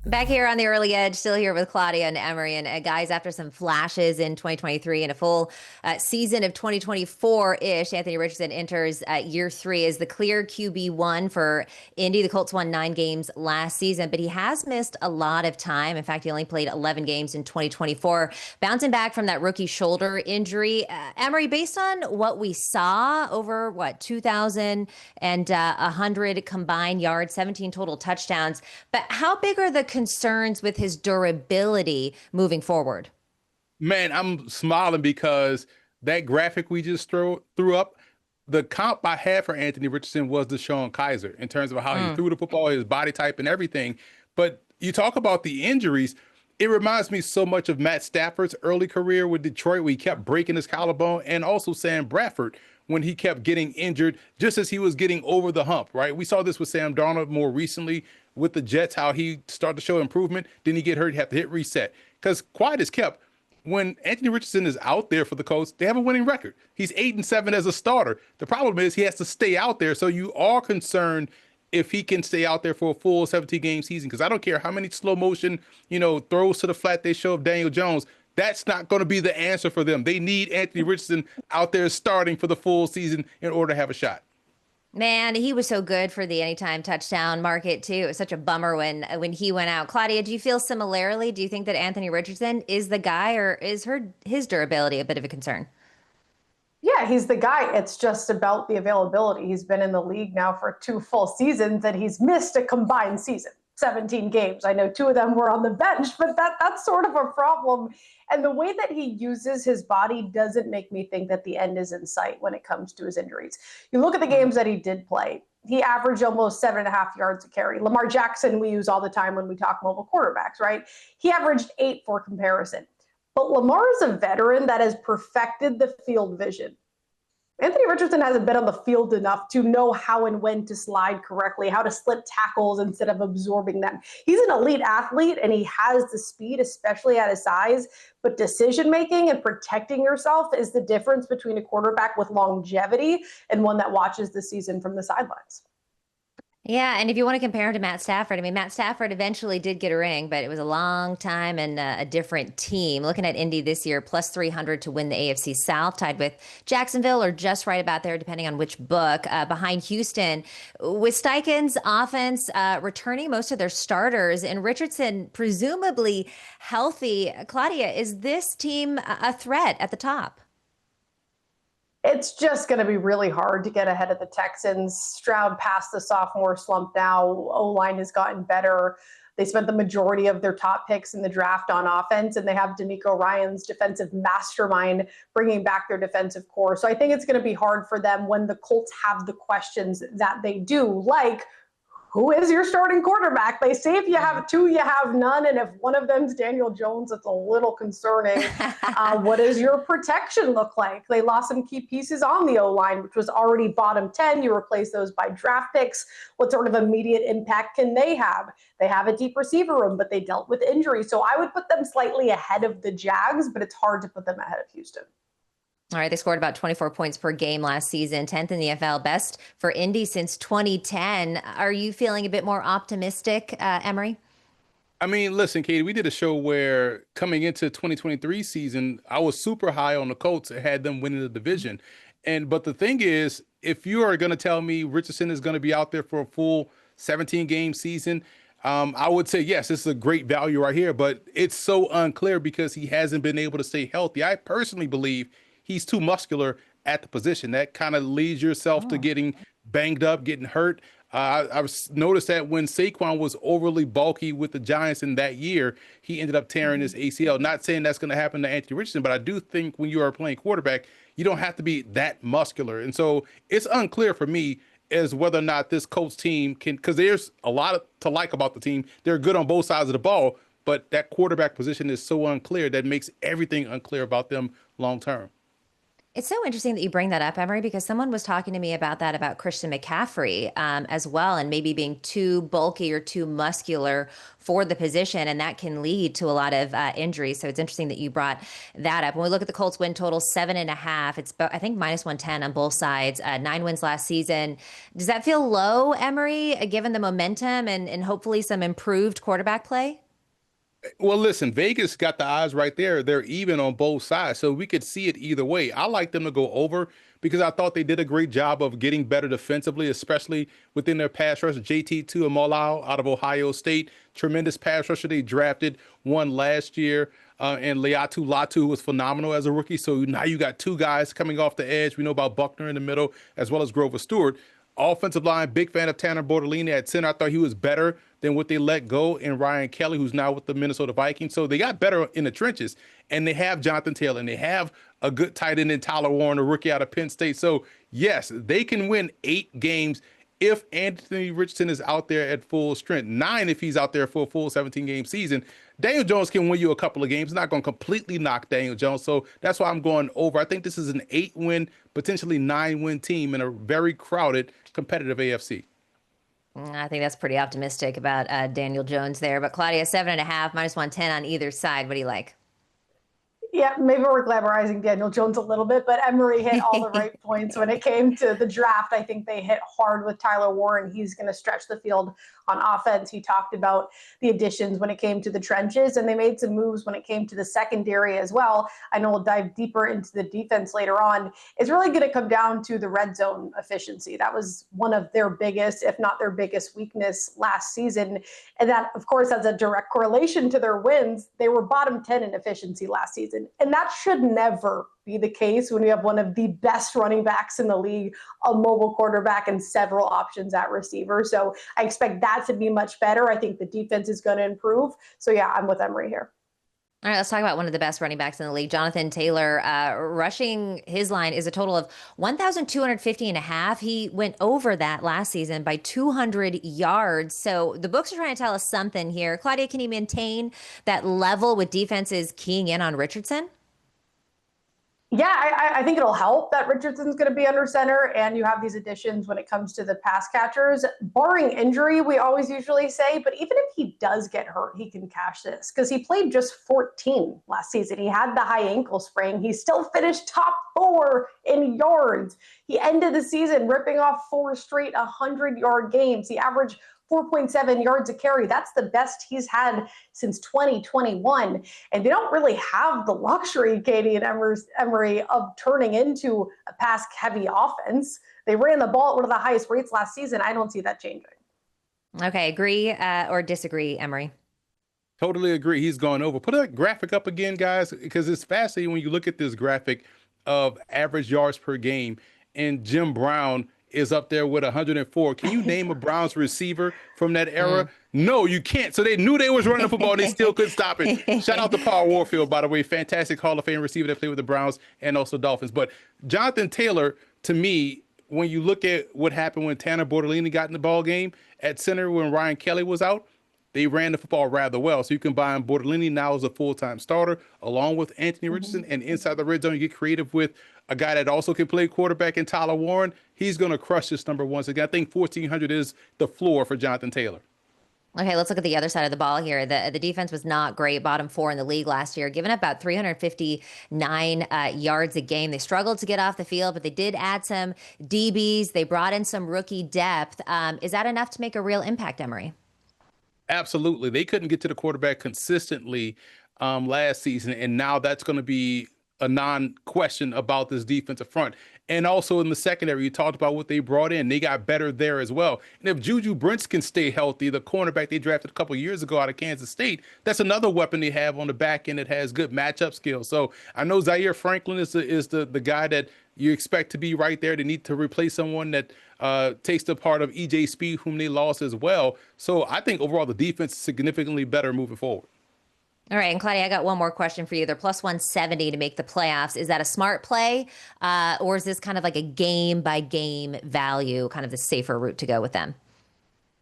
Back here on the early edge, still here with Claudia and Emory. And guys, after some flashes in 2023 and a full season of 2024-ish, Anthony Richardson enters year three as the clear QB1 for Indy. The Colts won 9 games last season, but he has missed a lot of time. In fact, he only played 11 games in 2024, bouncing back from that rookie shoulder injury. Emory, based on what we saw over, 2,100 combined yards, 17 total touchdowns, but how big are the concerns with his durability moving forward? Man, I'm smiling because that graphic we just threw up, the comp I had for Anthony Richardson was Deshaun Kaiser in terms of how he threw the football, his body type, and everything. But you talk about the injuries, it reminds me so much of Matt Stafford's early career with Detroit, where he kept breaking his collarbone, and also Sam Bradford when he kept getting injured just as he was getting over the hump, right? We saw this with Sam Darnold more recently with the Jets, how he started to show improvement. Then he get hurt, he had to hit reset. Because quiet is kept. When Anthony Richardson is out there for the Colts, they have a winning record. He's 8-7 as a starter. The problem is he has to stay out there. So you are concerned if he can stay out there for a full 17-game season. Because I don't care how many slow motion, throws to the flat they show of Daniel Jones. That's not going to be the answer for them. They need Anthony Richardson out there starting for the full season in order to have a shot. Man, he was so good for the anytime touchdown market too. It was such a bummer when he went out. Claudia, do you feel similarly? Do you think that Anthony Richardson is the guy, or is his durability a bit of a concern? Yeah, he's the guy. It's just about the availability. He's been in the league now for 2 full seasons, and he's missed a combined season, 17 games. I know 2 of them were on the bench, but that's sort of a problem. And the way that he uses his body doesn't make me think that the end is in sight when it comes to his injuries. You look at the games that he did play. He averaged almost 7.5 yards a carry. Lamar Jackson, we use all the time when we talk mobile quarterbacks, right? He averaged 8 for comparison. But Lamar is a veteran that has perfected the field vision. Anthony Richardson hasn't been on the field enough to know how and when to slide correctly, how to slip tackles instead of absorbing them. He's an elite athlete and he has the speed, especially at his size, but decision-making and protecting yourself is the difference between a quarterback with longevity and one that watches the season from the sidelines. Yeah, and if you want to compare him to Matt Stafford, I mean, Matt Stafford eventually did get a ring, but it was a long time and a different team. Looking at Indy this year, plus 300 to win the AFC South, tied with Jacksonville, or just right about there, depending on which book, behind Houston. With Steichen's offense returning most of their starters and Richardson presumably healthy, Claudia, is this team a threat at the top? It's just going to be really hard to get ahead of the Texans. Stroud passed the sophomore slump now. O-line has gotten better. They spent the majority of their top picks in the draft on offense, and they have DeMeco Ryans defensive mastermind bringing back their defensive core. So I think it's going to be hard for them when the Colts have the questions that they do, like, who is your starting quarterback? They say if you have 2, you have none. And if one of them's Daniel Jones, it's a little concerning. What does your protection look like? They lost some key pieces on the O-line, which was already bottom 10. You replace those by draft picks. What sort of immediate impact can they have? They have a deep receiver room, but they dealt with injury. So I would put them slightly ahead of the Jags, but it's hard to put them ahead of Houston. All right, they scored about 24 points per game last season, 10th in the NFL, best for Indy since 2010. Are you feeling a bit more optimistic, Emory? I mean, listen, Katie, we did a show where coming into 2023 season, I was super high on the Colts and had them winning the division. But the thing is, if you are going to tell me Richardson is going to be out there for a full 17-game season, I would say, yes, this is a great value right here, but it's so unclear because he hasn't been able to stay healthy. I personally believe he's too muscular at the position. That kind of leads yourself to getting banged up, getting hurt. I've noticed that when Saquon was overly bulky with the Giants in that year, he ended up tearing his ACL. Not saying that's going to happen to Anthony Richardson, but I do think when you are playing quarterback, you don't have to be that muscular. And so it's unclear for me as whether or not this Colts team can, because there's a lot to like about the team. They're good on both sides of the ball, but that quarterback position is so unclear that makes everything unclear about them long term. It's so interesting that you bring that up, Emory, because someone was talking to me about that, about Christian McCaffrey as well, and maybe being too bulky or too muscular for the position, and that can lead to a lot of injuries. So it's interesting that you brought that up. When we look at the Colts win total, 7.5, it's I think -110 on both sides, 9 wins last season. Does that feel low, Emory, given the momentum and hopefully some improved quarterback play? Well, listen, Vegas got the odds right there. They're even on both sides, so we could see it either way. I like them to go over because I thought they did a great job of getting better defensively, especially within their pass rush. JT Tuimoloau out of Ohio State, tremendous pass rusher they drafted, one last year. And Leatu Latu was phenomenal as a rookie. So now you got two guys coming off the edge. We know about Buckner in the middle, as well as Grover Stewart. Offensive line, big fan of Tanner Bortolini at center. I thought he was better than what they let go in Ryan Kelly, who's now with the Minnesota Vikings. So they got better in the trenches, and they have Jonathan Taylor, and they have a good tight end in Tyler Warren, a rookie out of Penn State. So, yes, they can win 8 games if Anthony Richardson is out there at full strength. 9 if he's out there for a full 17-game season. Daniel Jones can win you a couple of games. Not going to completely knock Daniel Jones. So that's why I'm going over. I think this is an 8-win, potentially 9-win team in a very crowded, competitive AFC. I think that's pretty optimistic about Daniel Jones there. But Claudia, 7.5, -110 on either side. What do you like? Yeah, maybe we're glamorizing Daniel Jones a little bit, but Emory hit all the right points when it came to the draft. I think they hit hard with Tyler Warren. He's going to stretch the field on offense. He talked about the additions when it came to the trenches, and they made some moves when it came to the secondary as well. I know we'll dive deeper into the defense later on. It's really going to come down to the red zone efficiency. That was one of their biggest, if not their biggest weakness last season. And that, of course, has a direct correlation to their wins. They were bottom 10 in efficiency last season. And that should never be the case when you have one of the best running backs in the league, a mobile quarterback, and several options at receiver. So I expect that to be much better. I think the defense is going to improve. So yeah, I'm with Emory here. All right, let's talk about one of the best running backs in the league, Jonathan Taylor. Rushing his line is a total of 1,250.5. He went over that last season by 200 yards. So the books are trying to tell us something here. Claudia, can he maintain that level with defenses keying in on Richardson? Yeah, I think it'll help that Richardson's going to be under center, and you have these additions when it comes to the pass catchers. Barring injury, we always usually say, but even if he does get hurt, he can cash this because he played just 14 last season. He had the high ankle sprain. He still finished top 4 in yards. He ended the season ripping off 4 straight 100-yard games. He averaged 4.7 yards a carry. That's the best he's had since 2021. And they don't really have the luxury, Katie and Emory, of turning into a pass-heavy offense. They ran the ball at one of the highest rates last season. I don't see that changing. Okay, agree or disagree, Emory? Totally agree. He's gone over. Put that graphic up again, guys, because it's fascinating when you look at this graphic of average yards per game. And Jim Brown is up there with 104. Can you name a Browns receiver from that era? No, you can't. So they knew they was running the football and they still couldn't stop it. Shout out to Paul Warfield, by the way, fantastic Hall of Fame receiver that played with the Browns and also Dolphins. But Jonathan Taylor, to me, when you look at what happened when Tanner Bortolini got in the ball game at center when Ryan Kelly was out, they ran the football rather well. So you combine Bortolini now as a full-time starter, along with Anthony Richardson, and inside the red zone, you get creative with a guy that also can play quarterback in Tyler Warren. He's going to crush this number once again. I think 1,400 is the floor for Jonathan Taylor. Okay, let's look at the other side of the ball here. The defense was not great, bottom 4 in the league last year, giving up about 359 yards a game. They struggled to get off the field, but they did add some DBs. They brought in some rookie depth. Is that enough to make a real impact, Emory? Absolutely. They couldn't get to the quarterback consistently last season, and now that's going to be a non-question about this defensive front. And also in the secondary, you talked about what they brought in. They got better there as well. And if Juju Brents can stay healthy, the cornerback they drafted a couple of years ago out of Kansas State, that's another weapon they have on the back end that has good matchup skills. So I know Zaire Franklin is the guy that you expect to be right there. They need to replace someone that takes the part of EJ Speed, whom they lost as well. So I think overall the defense is significantly better moving forward. All right, and Claudia, I got one more question for you. They're plus 170 to make the playoffs. Is that a smart play, or is this kind of like a game-by-game value, kind of the safer route to go with them?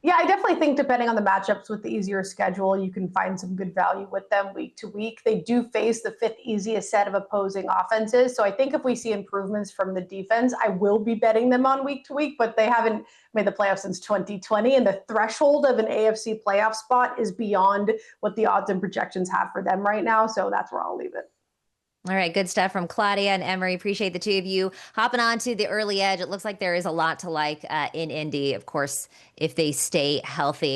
Yeah, I definitely think depending on the matchups with the easier schedule, you can find some good value with them week to week. They do face the fifth easiest set of opposing offenses. So I think if we see improvements from the defense, I will be betting them on week to week, but they haven't made the playoffs since 2020. And the threshold of an AFC playoff spot is beyond what the odds and projections have for them right now. So that's where I'll leave it. All right, good stuff from Claudia and Emory. Appreciate the two of you hopping on to the early edge. It looks like there is a lot to like in Indy, of course, if they stay healthy.